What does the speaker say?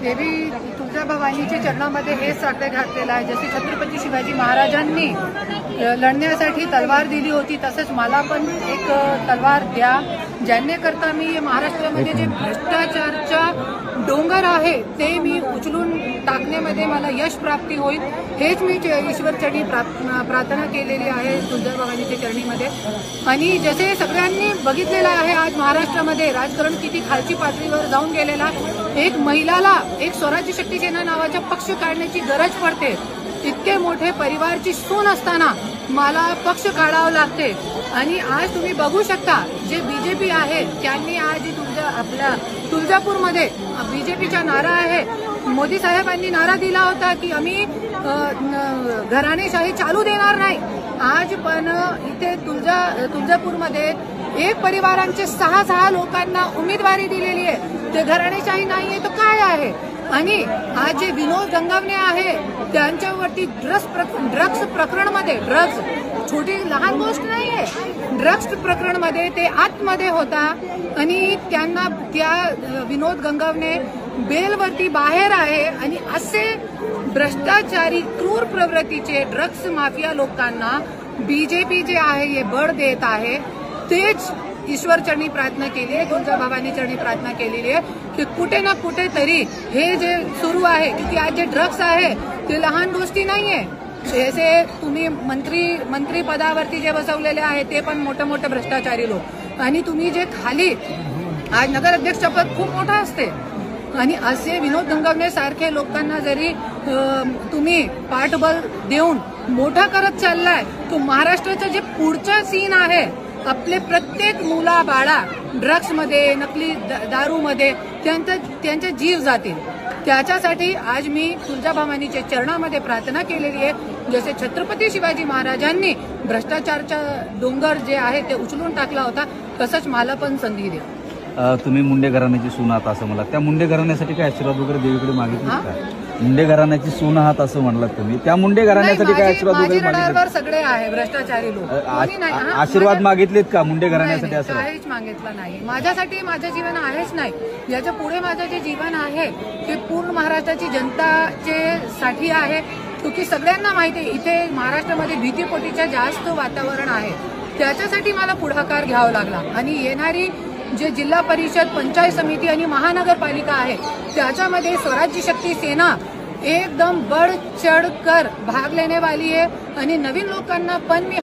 देवी तुळजाभवानीच्या चरणामध्ये हेच साकडे घातलेलं आहे. जसे छत्रपती शिवाजी महाराजांनी लढण्यासाठी तलवार दिली होती, तसंच मला पण एक तलवार द्या, ज्याने करता मी महाराष्ट्रामध्ये जे भ्रष्टाचारच्या डोंगर आहे ते मी उचलून टाकण्यामध्ये मला यश प्राप्ती होईल, हेच मी ईश्वरचरणी प्रार्थना केलेली आहे तुळजाभवानीच्या चरणीमध्ये. आणि जसे सगळ्यांनी बघितलेलं आहे, आज महाराष्ट्रामध्ये राजकारण किती खालची पातळीवर जाऊन गेलेला. एक महिलाला एक स्वराज्य शक्ती सेना नावाचा पक्ष काढण्याची गरज पडते. इतके मोठे परिवारची सून असताना मला पक्ष काढावं लागते. आणि आज तुम्ही बघू शकता जे बीजेपी आहे त्यांनी आज आपल्या तुळजापूरमध्ये बीजेपीचा नारा आहे. मोदी साहेबांनी नारा दिला होता की आम्ही घराणेशाही चालू देणार नाही. आज पण इथे तुळजापूरमध्ये एक परिवारांचे 6 लोकांना उमेदवारी दिलेली आहे. ते घराणेशाही नाहीये तर काय आहे? आणि आज जे विनोद गंगावणे आहे त्यांच्यावरती ड्रग्स प्रकरणमध्ये, ड्रग्स छोटी लहान गोष्ट नाहीये, ड्रग्स प्रकरणमध्ये ते आतमध्ये होता आणि त्यांना त्या विनोद गंगावणे बेलवरती बाहेर आहे. आणि असे भ्रष्टाचारी क्रूर प्रवृत्तीचे ड्रग्स माफिया लोकांना बीजेपी जे आहे हे बळ देत आहे. तेच ईश्वरचरणी प्रार्थना केली आहे, तुळजाभवानी चरणी प्रार्थना केलेली आहे की कुठे ना कुठे तरी हे जे सुरू आहे, की आज जे ड्रग्स आहे ते लहान गोष्टी नाहीये. जसे तुम्ही मंत्री पदावरती जे बसवलेले आहे ते पण मोठे भ्रष्टाचारी लोक, आणि तुम्ही जे खाली आज नगराध्यक्ष पद खूप मोठं असते. आणि असे विनोद गंगावणे सारखे लोकांना जरी तुम्ही पाठबळ देऊन मोठा करत चाललाय, तो महाराष्ट्राचा जे पुढचा सीन आहे, आपले प्रत्येक मुला बाळा ड्रग्समध्ये, नकली दारूमध्ये त्यांचा जीव जातील. त्याच्यासाठी आज मी तुळजाभवानीच्या चरणामध्ये प्रार्थना केलेली आहे. जसे छत्रपती शिवाजी महाराजांनी भ्रष्टाचारचा डोंगर जे आहे ते उचलून टाकला होता, तसंच मला पण संधी दे. तुम्ही मुंडे घराण्याची सून आहात असं मला, त्या मुंडे घराण्यासाठी काय आशीर्वाद वगैरे देवीकडे मागितले का? मुंडे घराण्याची सून आहात असं म्हणलात तुम्ही, त्या मुंडे घराण्यासाठी काय आशीर्वाद वगैरे मागितले? सगळे आहे भ्रष्टाचारी लोक. आशीर्वाद मागितलेत का मुंडे घराण्यासाठी? असं काहीच मागितलं नाही. माझ्यासाठी माझं जीवन आहेच नाही. याच्या पुढे माझं जे जीवन आहे ते पूर्ण महाराष्ट्राची जनताचे साठी आहे. क्योंकि सगळ्यांना माहिती आहे इथे महाराष्ट्रामध्ये भीतीपोटीच्या जास्त वातावरण आहे. त्याच्यासाठी मला पुढाकार घ्यावा लागला. आणि येणारी जे जिल्हा परिषद, पंचायत समिती आणि महानगरपालिका आहे त्याच्यामध्ये स्वराज्य शक्ती सेना एकदम बढ़ चढ़ कर भाग लेने वाली है. आणि नवीन लोकांना पण मी